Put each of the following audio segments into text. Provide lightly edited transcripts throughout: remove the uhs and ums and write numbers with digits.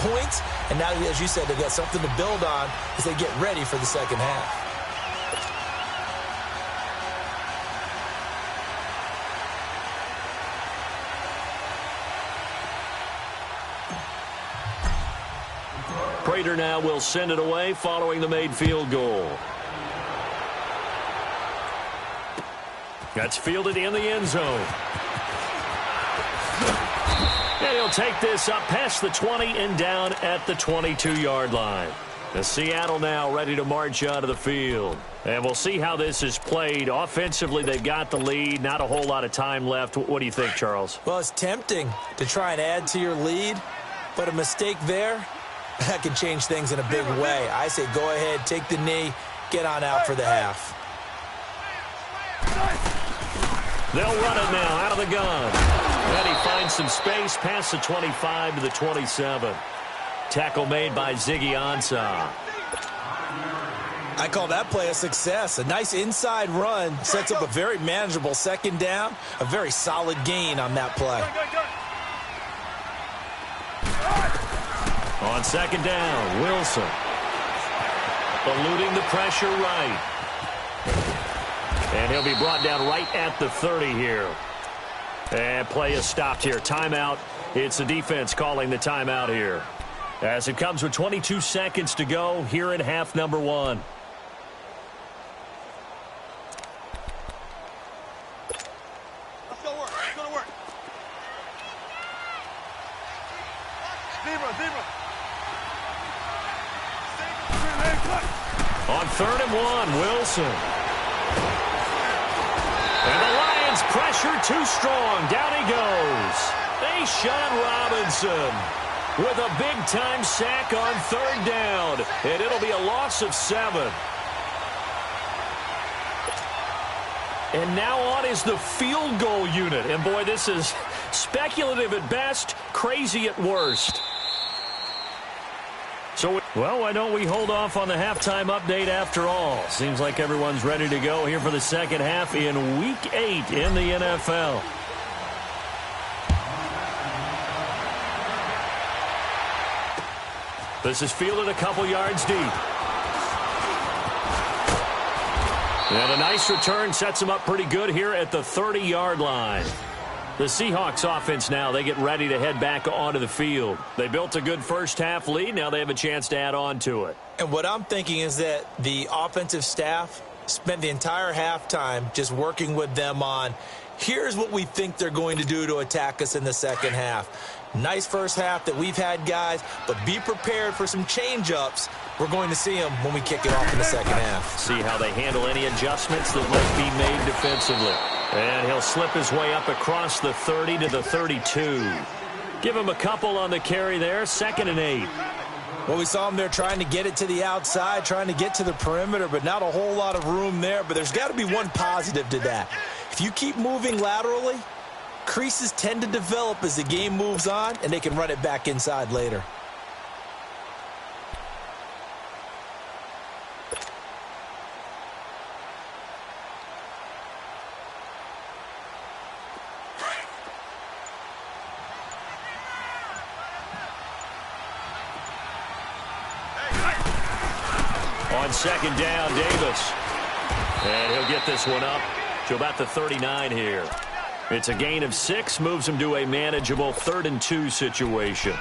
points, and now, as you said, they've got something to build on as they get ready for the second half. Prater now will send it away following the made field goal. That's fielded in the end zone. And he'll take this up past the 20 and down at the 22-yard line. The Seattle now ready to march onto the field. And we'll see how this is played. Offensively, they've got the lead. Not a whole lot of time left. What do you think, Charles? Well, it's tempting to try and add to your lead, but a mistake there, that can change things in a big way. I say go ahead, take the knee, get on out for the half. They'll run it now out of the gun. And he finds some space past the 25 to the 27. Tackle made by Ziggy Ansah. I call that play a success. A nice inside run sets up a very manageable second down. A very solid gain on that play. On second down, Wilson. Eluding the pressure right. And he'll be brought down right at the 30 here. And play is stopped here. Timeout. It's the defense calling the timeout here. As it comes with 22 seconds to go here in half number one. Let's go work. Let's go to work. Zebra. On 3rd and 1, Wilson. And the Lions pressure too strong. Down he goes. A'Shawn Robinson with a big-time sack on 3rd down. And it'll be a loss of 7. And now on is the field goal unit. And, boy, this is speculative at best, crazy at worst. So, well, why don't we hold off on the halftime update after all? Seems like everyone's ready to go here for the second half in Week 8 in the NFL. This is fielded a couple yards deep. And a nice return sets them up pretty good here at the 30-yard line. The Seahawks offense now, they get ready to head back onto the field. They built a good first half lead. Now they have a chance to add on to it. And what I'm thinking is that the offensive staff spent the entire halftime just working with them on, here's what we think they're going to do to attack us in the second half. Nice first half that we've had, guys, but be prepared for some change-ups. We're going to see them when we kick it off in the second half. See how they handle any adjustments that might be made defensively. And he'll slip his way up across the 30 to the 32. Give him a couple on the carry there. 2nd and 8. Well, we saw him there trying to get it to the outside, trying to get to the perimeter, but not a whole lot of room there. But there's got to be one positive to that. If you keep moving laterally, creases tend to develop as the game moves on, and they can run it back inside later. On second down, Davis. And he'll get this one up to about the 39 here. It's a gain of 6, moves him to a manageable 3rd and 2 situation.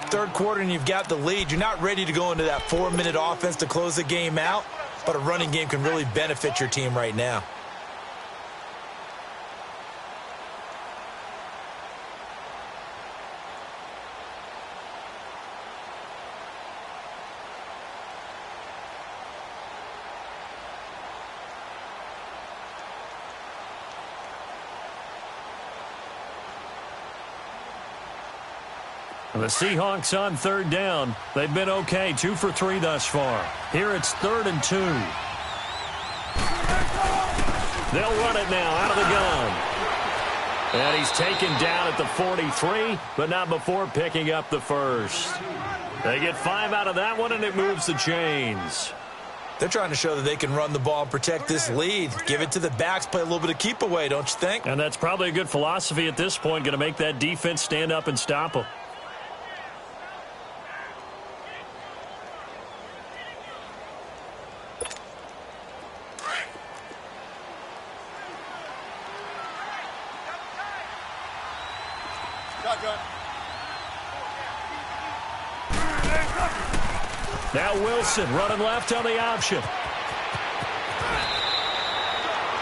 Third quarter and you've got the lead. You're not ready to go into that 4-minute offense to close the game out, but a running game can really benefit your team right now. The Seahawks on 3rd down. They've been okay, 2 for 3 thus far. Here it's 3rd and 2. They'll run it now out of the gun. And he's taken down at the 43, but not before picking up the first. They get 5 out of that one, and it moves the chains. They're trying to show that they can run the ball and protect this lead. Give it to the backs, play a little bit of keep away, don't you think? And that's probably a good philosophy at this point, going to make that defense stand up and stop them. shotgun. Now Wilson running left on the option.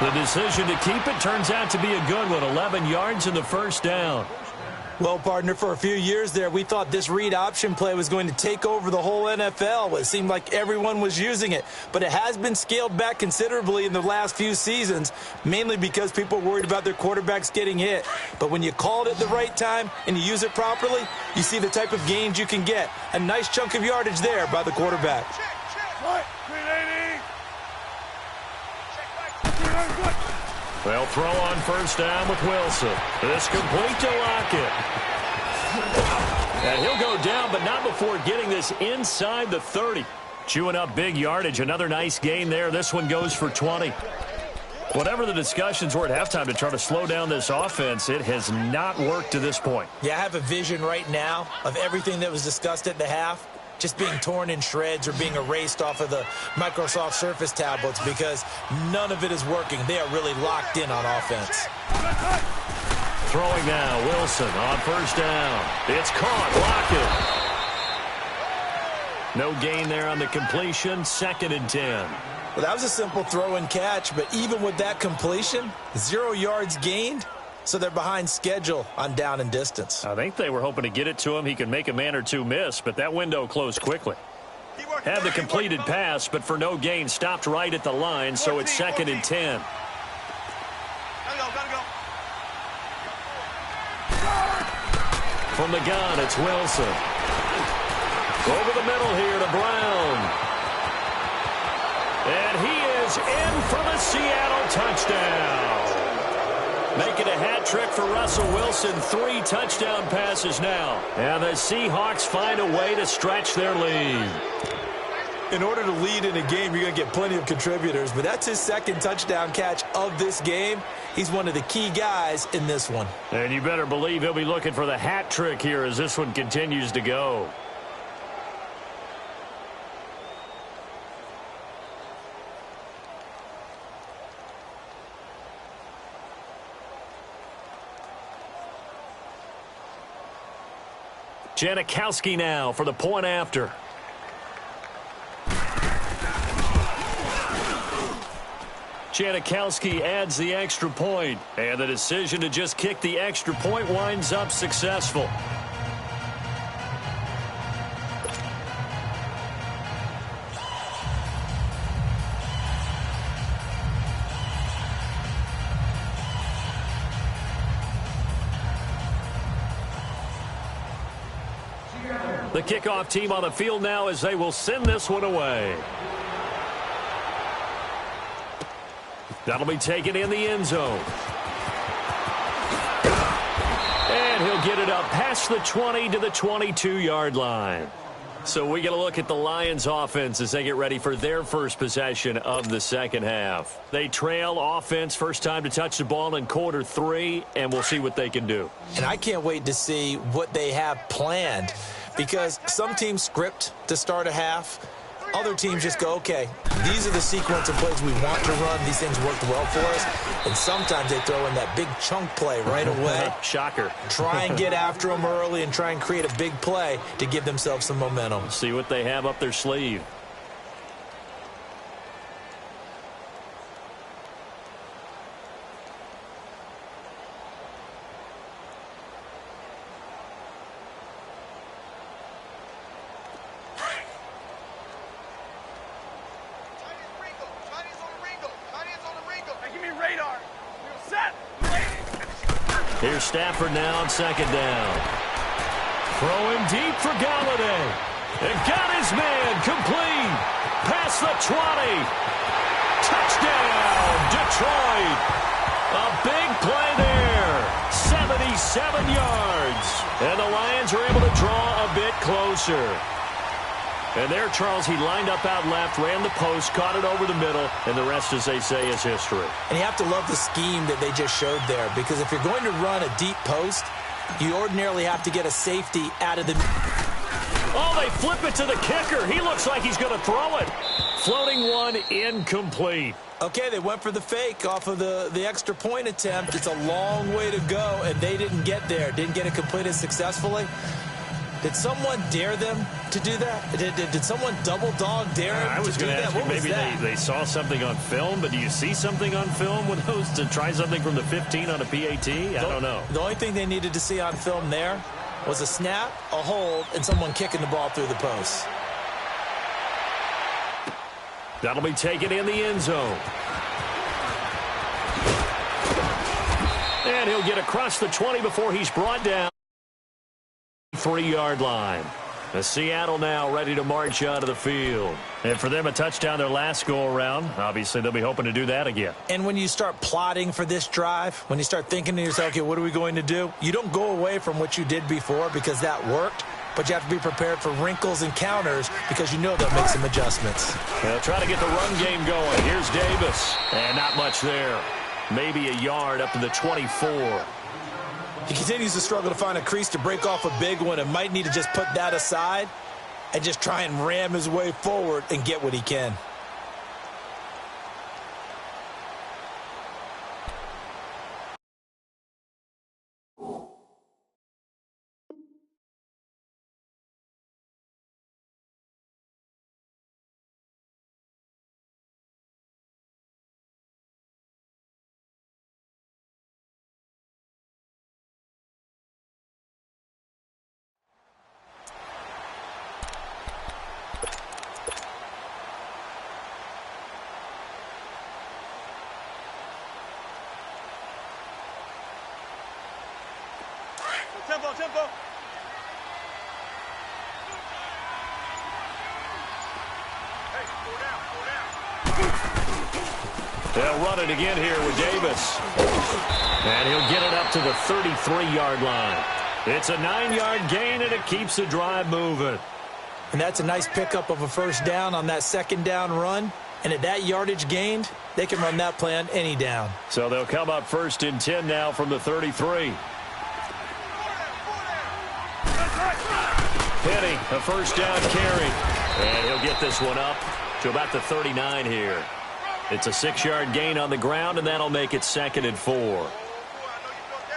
The decision to keep it turns out to be a good one. 11 yards in the first down. Well, partner, for a few years there, we thought this read option play was going to take over the whole NFL. It seemed like everyone was using it. But it has been scaled back considerably in the last few seasons, mainly because people are worried about their quarterbacks getting hit. But when you call it at the right time and you use it properly, you see the type of gains you can get. A nice chunk of yardage there by the quarterback. They'll throw on first down with Wilson. This complete to Lockett. And he'll go down, but not before getting this inside the 30. Chewing up big yardage. Another nice gain there. This one goes for 20. Whatever the discussions were at halftime to try to slow down this offense, it has not worked to this point. Yeah, I have a vision right now of everything that was discussed at the half just being torn in shreds or being erased off of the Microsoft Surface tablets because none of it is working. They are really locked in on offense. Throwing now, Wilson on first down. It's caught, Lockett. No gain there on the completion, 2nd and 10. Well, that was a simple throw and catch, but even with that completion, 0 yards gained. So they're behind schedule on down and distance. I think they were hoping to get it to him. He could make a man or two miss, but that window closed quickly. Had the completed pass, but for no gain, stopped right at the line, so it's 2nd and 10. Gotta go. From the gun, it's Wilson. Over the middle here to Brown. And he is in for the Seattle touchdown. Making a hat trick for Russell Wilson. 3 touchdown passes now. And the Seahawks find a way to stretch their lead. In order to lead in a game, you're going to get plenty of contributors, but that's his 2nd touchdown catch of this game. He's one of the key guys in this one. And you better believe he'll be looking for the hat trick here as this one continues to go. Janikowski now for the point after. Janikowski adds the extra point, and the decision to just kick the extra point winds up successful. The kickoff team on the field now as they will send this one away. That'll be taken in the end zone. And he'll get it up past the 20 to the 22-yard line. So we get a look at the Lions offense as they get ready for their first possession of the second half. They trail offense, first time to touch the ball in quarter 3, and we'll see what they can do. And I can't wait to see what they have planned because some teams script to start a half. Other teams just go, okay, these are the sequence of plays we want to run. These things worked well for us. And sometimes they throw in that big chunk play right away. Shocker. Try and get after them early and try and create a big play to give themselves some momentum. See what they have up their sleeve. Here's Stafford now on second down. Throwing deep for Galladay. And got his man complete. Past the 20. Touchdown, Detroit. A big play there. 77 yards. And the Lions are able to draw a bit closer. And there, Charles, he lined up out left, ran the post, caught it over the middle, and the rest, as they say, is history. And you have to love the scheme that they just showed there, because if you're going to run a deep post, you ordinarily have to get a safety out of the... Oh, they flip it to the kicker. He looks like he's going to throw it. Floating one incomplete. Okay, they went for the fake off of the extra point attempt. It's a long way to go, and they didn't get there. Didn't get it completed successfully. Did someone dare them to do that? Did someone double dog dare them I was to do going to that? ask you, What was maybe that? they saw something on film, but do you see something on film with those to try something from the 15 on a PAT? I don't know. The only thing they needed to see on film there was a snap, a hold, and someone kicking the ball through the post. That'll be taken in the end zone. And he'll get across the 20 before he's brought down. 3-yard line. The Seattle now ready to march out of the field. And for them, a touchdown their last go-around. Obviously, they'll be hoping to do that again. And when you start plotting for this drive, when you start thinking to yourself, okay, what are we going to do? You don't go away from what you did before because that worked, but you have to be prepared for wrinkles and counters because you know they'll make some adjustments. They'll try to get the run game going. Here's Davis. And not much there. Maybe a yard up to the 24. He continues to struggle to find a crease to break off a big one and might need to just put that aside and just try and ram his way forward and get what he can. Tempo, tempo. Hey, go down. They'll run it again here with Davis. And he'll get it up to the 33-yard line. It's a 9-yard gain, and it keeps the drive moving. And that's a nice pickup of a first down on that second down run. And at that yardage gained, they can run that play on any down. So they'll come up 1st and 10 now from the 33. Penny, a first down carry. And he'll get this one up to about the 39 here. It's a 6-yard gain on the ground, and that'll make it 2nd and 4.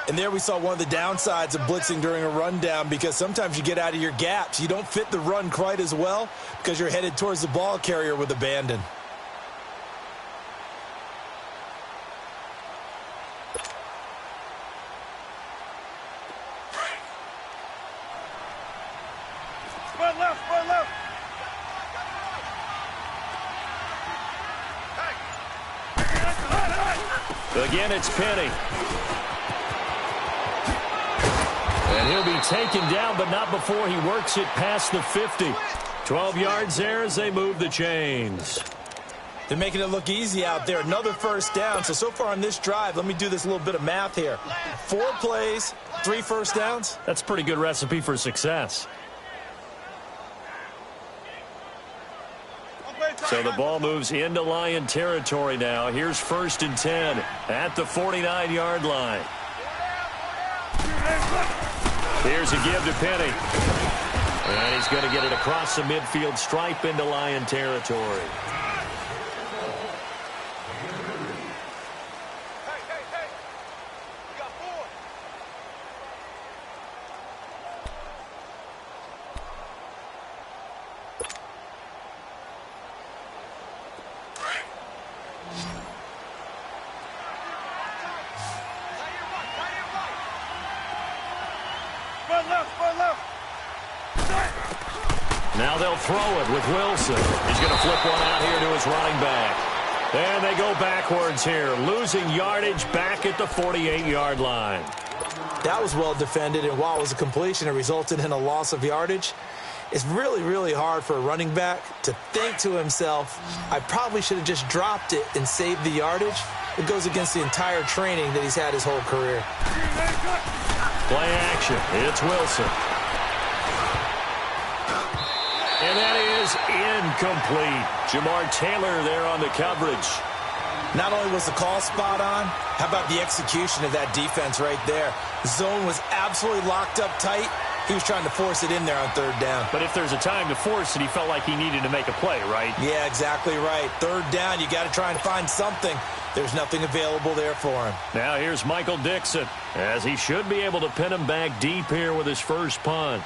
And there we saw one of the downsides of blitzing during a rundown because sometimes you get out of your gaps. You don't fit the run quite as well because you're headed towards the ball carrier with abandon. Spread left. Again, it's Penny. And he'll be taken down, but not before he works it past the 50. 12 yards there as they move the chains. They're making it look easy out there. Another first down. So far on this drive, let me do this little bit of math here. 4 plays, 3 first downs. That's a pretty good recipe for success. So the ball moves into Lion territory now. Here's 1st and 10 at the 49-yard line. Here's a give to Penny. And he's going to get it across the midfield stripe into Lion territory. Now they'll throw it with Wilson. He's going to flip one out here to his running back. And they go backwards here, losing yardage back at the 48-yard line. That was well defended, and while it was a completion, it resulted in a loss of yardage. It's really, really hard for a running back to think to himself, I probably should have just dropped it and saved the yardage. It goes against the entire training that he's had his whole career. Play action. It's Wilson. And that is incomplete. Jamar Taylor there on the coverage. Not only was the call spot on, how about the execution of that defense right there? The zone was absolutely locked up tight. He was trying to force it in there on third down. But if there's a time to force it, he felt like he needed to make a play, right? Yeah, exactly right. Third down, you got to try and find something. There's nothing available there for him. Now here's Michael Dixon, as he should be able to pin him back deep here with his first punt.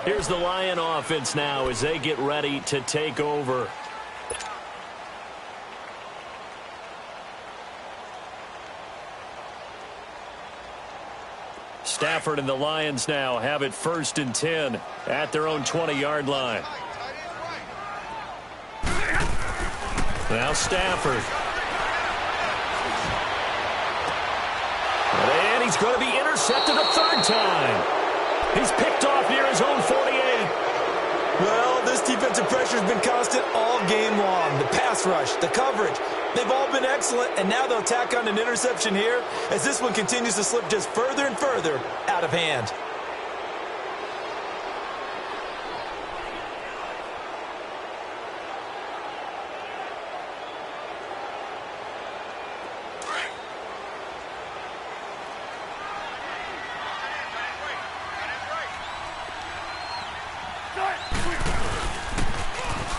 Here's the Lion offense now as they get ready to take over. Stafford and the Lions now have it 1st and 10 at their own 20-yard line. Now Stafford. And he's going to be intercepted a 3rd time. He's picked off near his own 48. Well, this defensive pressure has been constant all game long. The pass rush, the coverage, they've all been excellent, and now they'll tack on an interception here as this one continues to slip just further and further out of hand.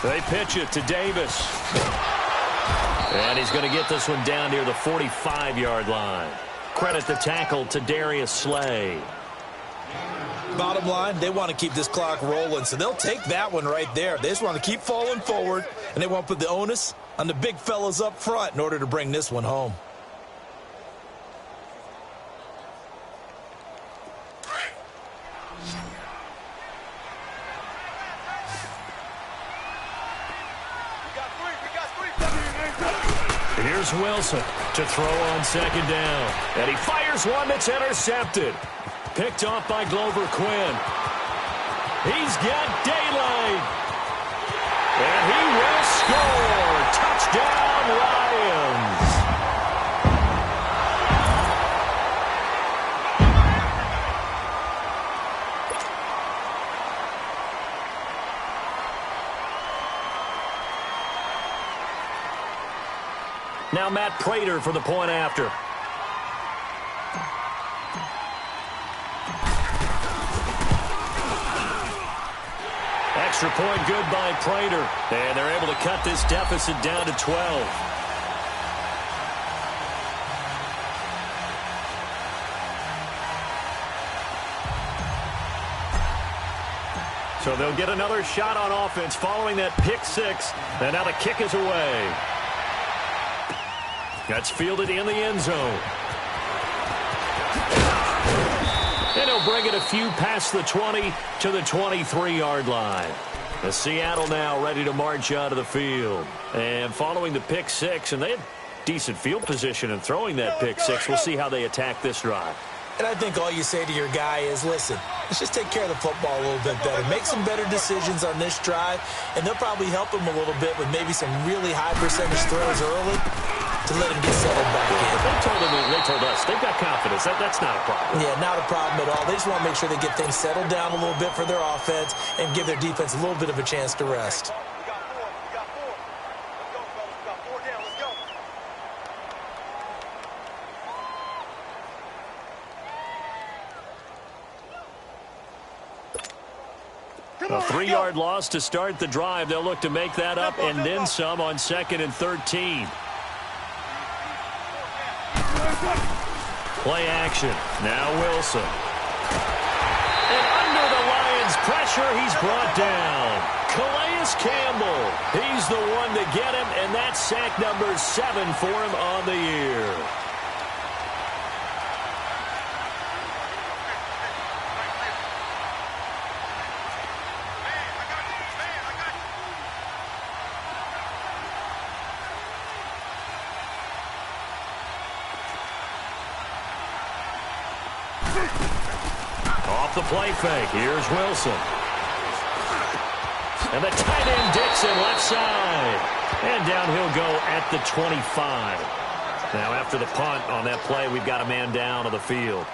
They pitch it to Davis. And he's going to get this one down near the 45-yard line. Credit the tackle to Darius Slay. Bottom line, they want to keep this clock rolling, so they'll take that one right there. They just want to keep falling forward, and they want to put the onus on the big fellas up front in order to bring this one home. Here's Wilson to throw on 2nd down. And he fires one that's intercepted. Picked off by Glover Quinn. He's got daylight. And he will score. Touchdown, Lions. Now Matt Prater for the point after. Extra point good by Prater. And they're able to cut this deficit down to 12. So they'll get another shot on offense following that pick 6. And now the kick is away. That's fielded in the end zone. And he'll bring it a few past the 20 to the 23-yard line. The Seattle now ready to march out of the field. And following the pick 6, and they had decent field position in throwing that pick 6. We'll see how they attack this drive. And I think all you say to your guy is, listen, let's just take care of the football a little bit better. Make some better decisions on this drive, and they'll probably help him a little bit with maybe some really high percentage throws early to let him get settled back in. They told us they've got confidence. That's not a problem. Yeah, not a problem at all. They just want to make sure they get things settled down a little bit for their offense and give their defense a little bit of a chance to rest. We got 4. We got 4. Let's go, fellas. We got 4 down. Let's go. A 3-yard loss to start the drive. They'll look to make that up and then some on 2nd and 13. Play action. Now Wilson. And under the Lions' pressure, he's brought down. Calais Campbell. He's the one to get him, and that's sack number 7 for him on the year. Off the play fake. Here's Wilson. And the tight end Dixon left side. And down he'll go at the 25. Now after the punt on that play, we've got a man down on the field.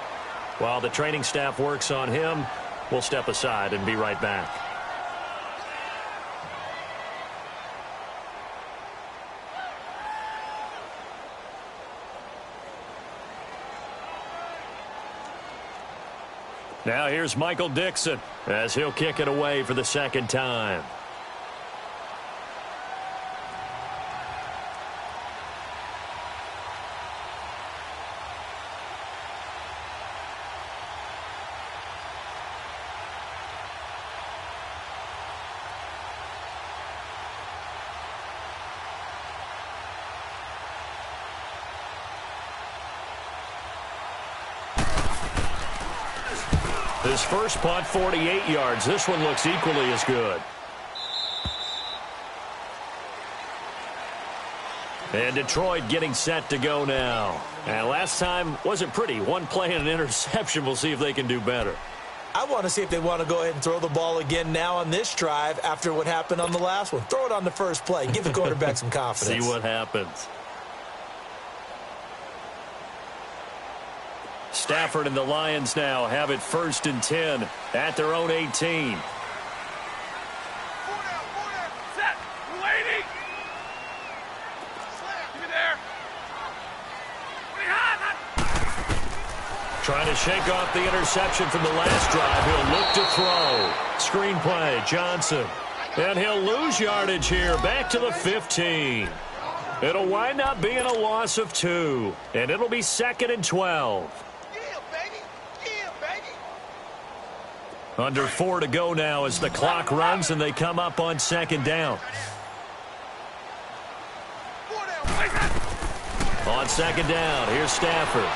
While the training staff works on him, we'll step aside and be right back. Now here's Michael Dixon as he'll kick it away for the second time. His first punt, 48 yards. This one looks equally as good. And Detroit getting set to go now. And last time wasn't pretty. One play and an interception. We'll see if they can do better. I want to see if they want to go ahead and throw the ball again now on this drive after what happened on the last one. Throw it on the first play. Give the quarterback some confidence. See what happens. Stafford and the Lions now have it 1st and 10 at their own 18. 4 down. Set. We're waiting. Slam. Give me there. Trying to shake off the interception from the last drive. He'll look to throw. Screenplay, Johnson. And he'll lose yardage here. Back to the 15. It'll wind up being a loss of 2. And it'll be 2nd and 12. Under 4 to go now as the clock runs and they come up on 2nd down. On 2nd down, here's Stafford.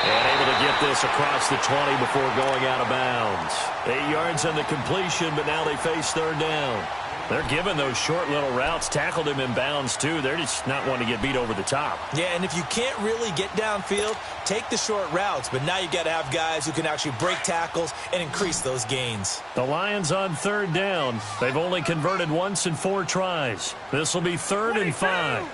And able to get this across the 20 before going out of bounds. 8 yards on the completion, but now they face 3rd down. They're giving those short little routes. Tackled him in bounds, too. They're just not wanting to get beat over the top. Yeah, and if you can't really get downfield, take the short routes. But now you got to have guys who can actually break tackles and increase those gains. The Lions on 3rd down. They've only converted once in 4 tries. This will be 3rd and 5.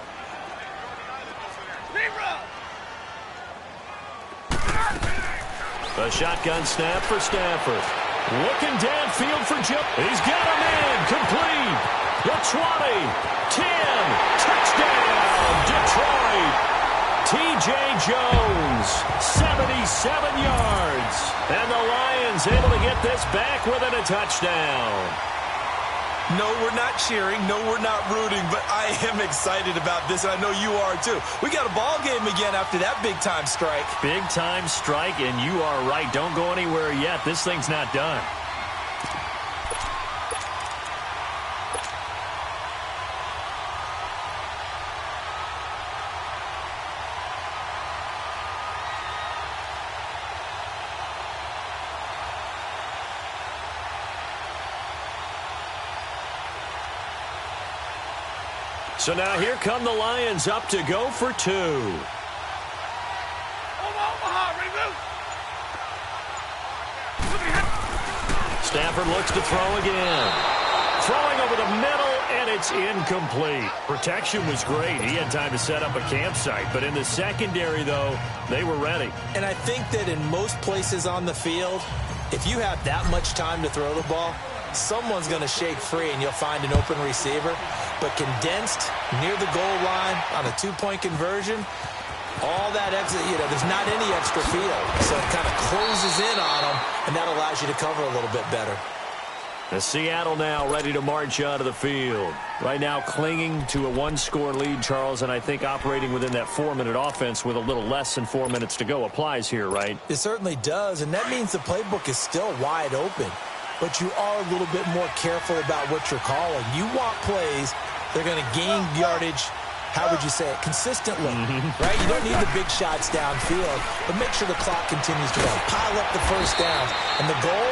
A shotgun snap for Stafford. Looking downfield for Joe. He's got him in. Complete. The 20. 10. Touchdown. Detroit. T.J. Jones. 77 yards. And the Lions able to get this back within a touchdown. No, we're not cheering. No, we're not rooting. But I am excited about this, and I know you are too. We got a ball game again after that big-time strike. Big-time strike, and you are right. Don't go anywhere yet. This thing's not done. So now here come the Lions up to go for 2. Stafford looks to throw again. Throwing over the middle, and it's incomplete. Protection was great. He had time to set up a campsite. But in the secondary, though, they were ready. And I think that in most places on the field, if you have that much time to throw the ball, someone's going to shake free and you'll find an open receiver. But condensed near the goal line on a 2-point conversion, all that exit, there's not any extra field. So it kind of closes in on them, and that allows you to cover a little bit better. The Seattle now ready to march out of the field. Right now clinging to a 1-score lead, Charles, and I think operating within that 4-minute offense with a little less than 4 minutes to go applies here, right? It certainly does, and that means the playbook is still wide open. But you are a little bit more careful about what you're calling. You want plays that are going to gain yardage, how would you say it, consistently, right? You don't need the big shots downfield, but make sure the clock continues to run. Pile up the first downs. And the goal,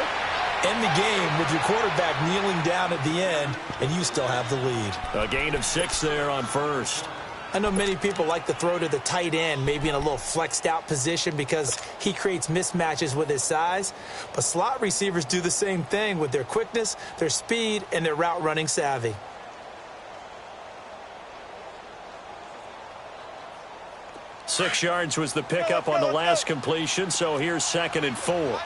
end the game with your quarterback kneeling down at the end, and you still have the lead. A gain of 6 there on first. I know many people like to throw to the tight end, maybe in a little flexed out position because he creates mismatches with his size. But slot receivers do the same thing with their quickness, their speed, and their route running savvy. Six yards was the pickup on the last completion, so here's 2nd and 4.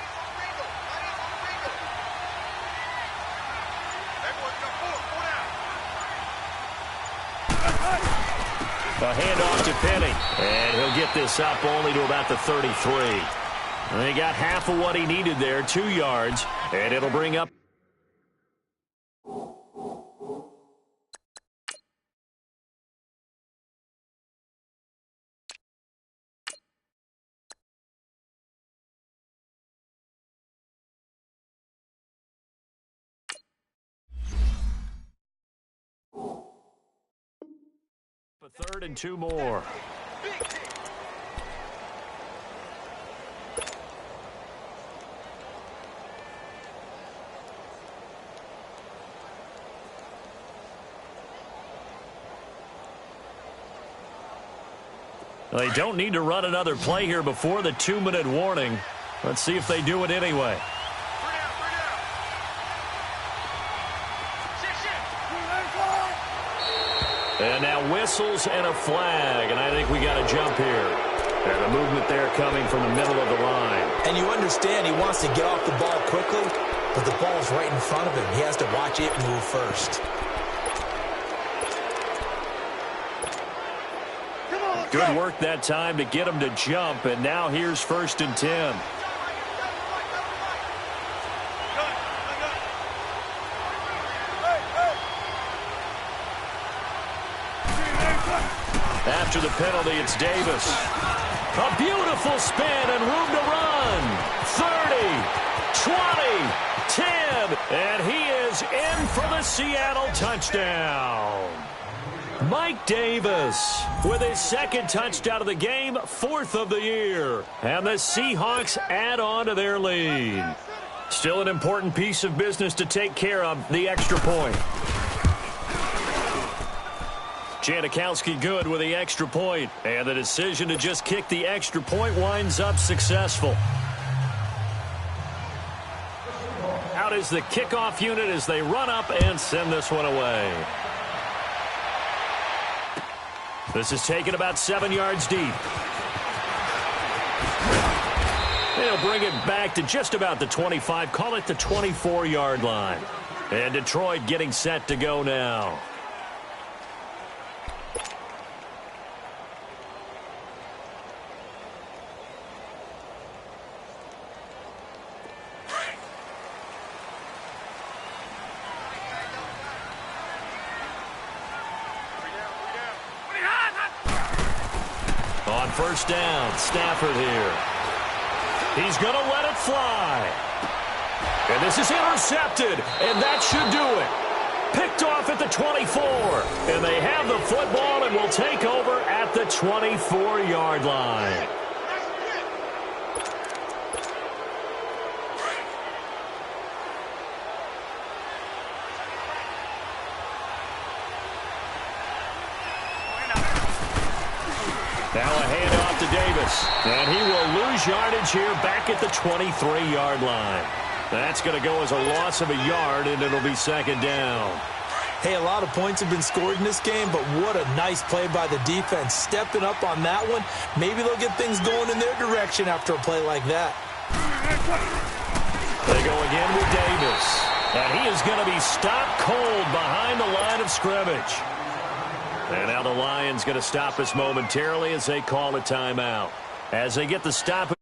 A handoff to Penny, and he'll get this up only to about the 33. And he got half of what he needed there, 2 yards, and it'll bring up. A 3rd and 2 more. They don't need to run another play here before the 2-minute warning. Let's see if they do it anyway. And now whistles and a flag, and I think we got a jump here. And the movement there coming from the middle of the line. And you understand he wants to get off the ball quickly, but the ball's right in front of him. He has to watch it move first. Good work that time to get him to jump, and now here's 1st and 10. After the penalty, it's Davis. A beautiful spin and room to run. 30, 20, 10, and he is in for the Seattle touchdown. Mike Davis with his 2nd touchdown of the game, 4th of the year. And the Seahawks add on to their lead. Still an important piece of business to take care of, the extra point. Janikowski good with the extra point, and the decision to just kick the extra point winds up successful. Out is the kickoff unit as they run up and send this one away. This is taken about 7 yards deep. They'll bring it back to just about the 25, call it the 24-yard line. And Detroit getting set to go now. On 1st down, Stafford here. He's going to let it fly. And this is intercepted, and that should do it. Picked off at the 24, and they have the football and will take over at the 24-yard line. Now a handoff to Davis, and he will lose yardage here back at the 23-yard line. That's going to go as a loss of a yard, and it'll be 2nd down. Hey, a lot of points have been scored in this game, but what a nice play by the defense. Stepping up on that one, maybe they'll get things going in their direction after a play like that. They go again with Davis, and he is going to be stopped cold behind the line of scrimmage. And now the Lions going to stop us momentarily as they call a timeout. As they get the stop.